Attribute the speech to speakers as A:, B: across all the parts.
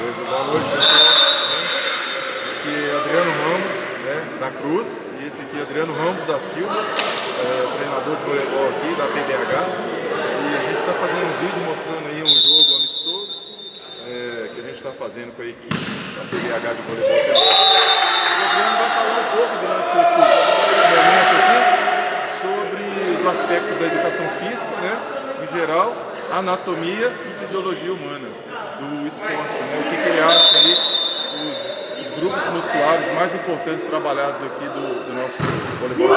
A: Beleza, boa noite, pessoal. Aqui é Adriano Ramos, da Cruz, e esse aqui é Adriano Ramos da Silva, treinador de voleibol aqui da PBH. E a gente está fazendo um vídeo mostrando aí um jogo amistoso que a gente está fazendo com a equipe da PBH de voleibol. O Adriano vai falar um pouco durante esse momento aqui sobre os aspectos da educação física, em geral, anatomia e fisiologia humana do esporte, o que ele acha aí os grupos musculares mais importantes trabalhados aqui do nosso voleibol.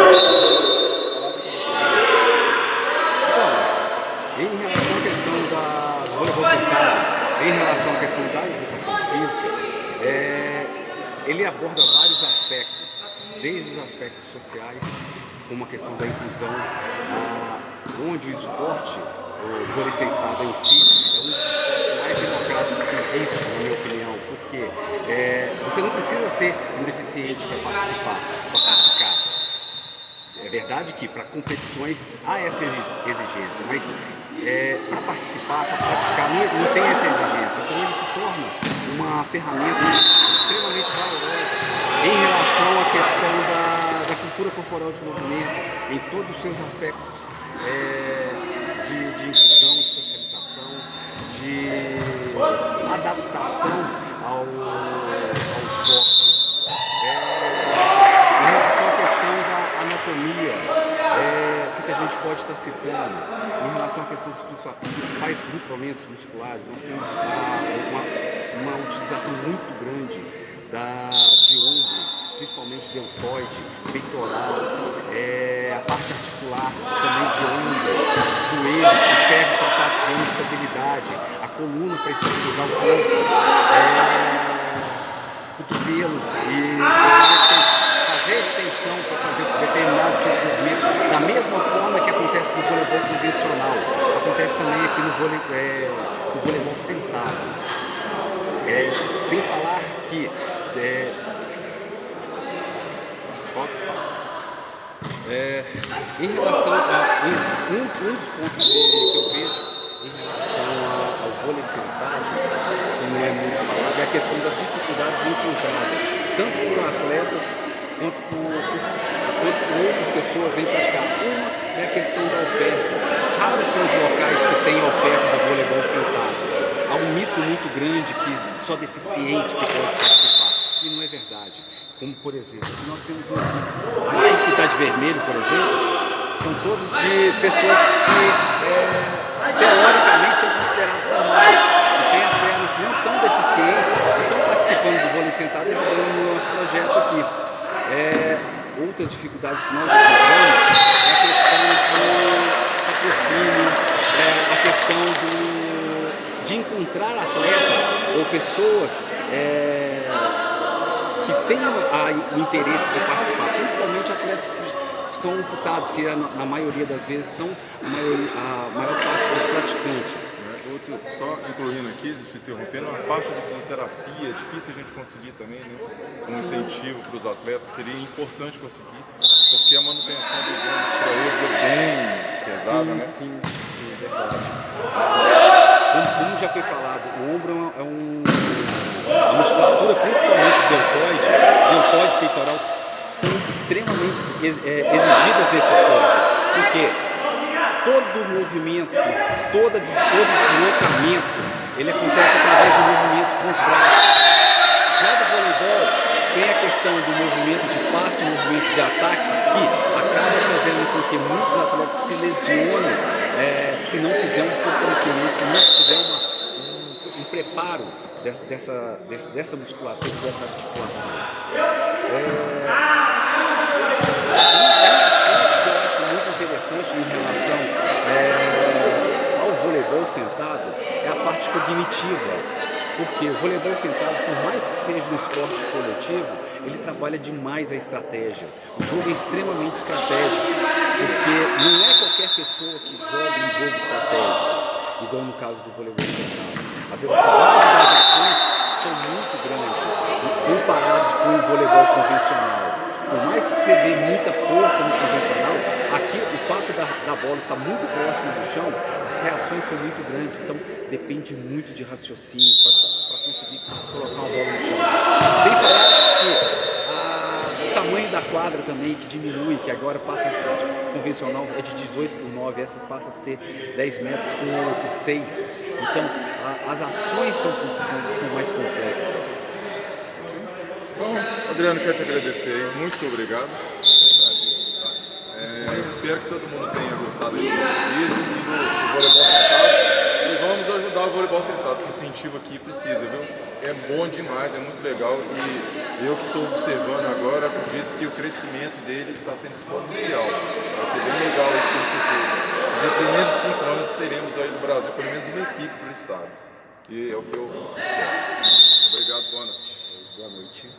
B: Então, em relação à questão do voleibol sentado, em relação à questão da educação física, ele aborda vários aspectos, desde os aspectos sociais, como a questão da inclusão, onde o esporte, o vôlei sentado em si, é um dos esportes mais democráticos que existe, na minha opinião, porque você não precisa ser um deficiente para participar, para praticar. É verdade que para competições há essa exigência, mas para participar, para praticar, não tem essa exigência. Então ele se torna uma ferramenta extremamente valorosa em relação à questão da cultura corporal de movimento, em todos os seus aspectos de inclusão, de socialização, de adaptação ao esporte. Em relação à questão da anatomia, o que a gente pode estar citando? Em relação à questão dos principais grupamentos musculares, nós temos uma utilização muito grande de ombros, principalmente deltoide, peitoral, a parte articular também de ombro, joelhos, que serve para estar dando estabilidade, a coluna para estabilizar o corpo, cotovelos e fazer extensão para fazer determinado tipo de movimento, da mesma forma que acontece no voleibol convencional, acontece também aqui no voleibol sentado. Sem falar que em relação a um dos pontos que eu vejo em relação ao vôlei sentado, que não é muito falado, é a questão das dificuldades encontradas, tanto por atletas quanto por outras pessoas em praticar. Uma é a questão da oferta. Raros são os locais que têm a oferta do voleibol sentado. Há um mito muito grande que só deficiente que pode participar, e não é verdade. Como, por exemplo, nós temos a equipe que está de vermelho, por exemplo, são todos de pessoas que teoricamente são considerados normais, que têm as pernas que não são deficientes e estão participando do vôlei sentado e ajudando no nosso projeto aqui. Outras dificuldades que nós encontramos é a questão de patrocínio, a questão de encontrar atletas ou pessoas que tenham o interesse de participar, principalmente atletas que são amputados, que na maioria das vezes são a maior parte dos praticantes.
A: Só incluindo aqui, te interrompendo, a parte de fisioterapia é difícil a gente conseguir também, um incentivo para os atletas, seria importante conseguir, porque a manutenção dos ombros para eles é bem pesada,
B: Sim, é verdade. Como já foi falado, o ombro é uma musculatura, principalmente deltoide, peitoral, são extremamente exigidas nesse esporte, porque todo movimento, todo deslocamento, ele acontece através de movimento com os braços. Já do voleibol, tem a questão do movimento de passe e movimento de ataque, que acaba fazendo com que muitos atletas se lesionem se não fizer um fortalecimento, se não tiver um preparo dessa musculatura, dessa articulação. Que eu acho muito interessante em relação ao voleibol sentado é a parte cognitiva. Porque o voleibol sentado, por mais que seja um esporte coletivo, ele trabalha demais a estratégia. O jogo é extremamente estratégico, porque não é qualquer pessoa que joga um jogo estratégico, igual no caso do voleibol sentado. A velocidade das ações são muito grandes, comparados com o voleibol convencional. Por mais que você dê muita força no convencional, aqui o fato da bola estar muito próxima do chão, as reações são muito grandes, então depende muito de raciocínio para conseguir colocar uma bola no chão. Sem falar que o tamanho da quadra também, que diminui, que agora passa a ser convencional, é de 18 por 9, essa passa a ser 10 metros por 6. Então as ações são mais complexas.
A: Bom, Adriano, quero te agradecer aí, muito obrigado. Espero que todo mundo tenha gostado aí do nosso vídeo e do voleibol sentado. E vamos ajudar o voleibol sentado, que incentivo aqui precisa, viu? É bom demais, é muito legal e eu que estou observando agora, acredito que o crescimento dele está sendo exponencial. Vai ser bem legal isso no futuro. Dentro de menos de 5 anos teremos aí no Brasil pelo menos uma equipe para o estado. E é o que eu espero. Obrigado, boa noite.
B: Boa noite.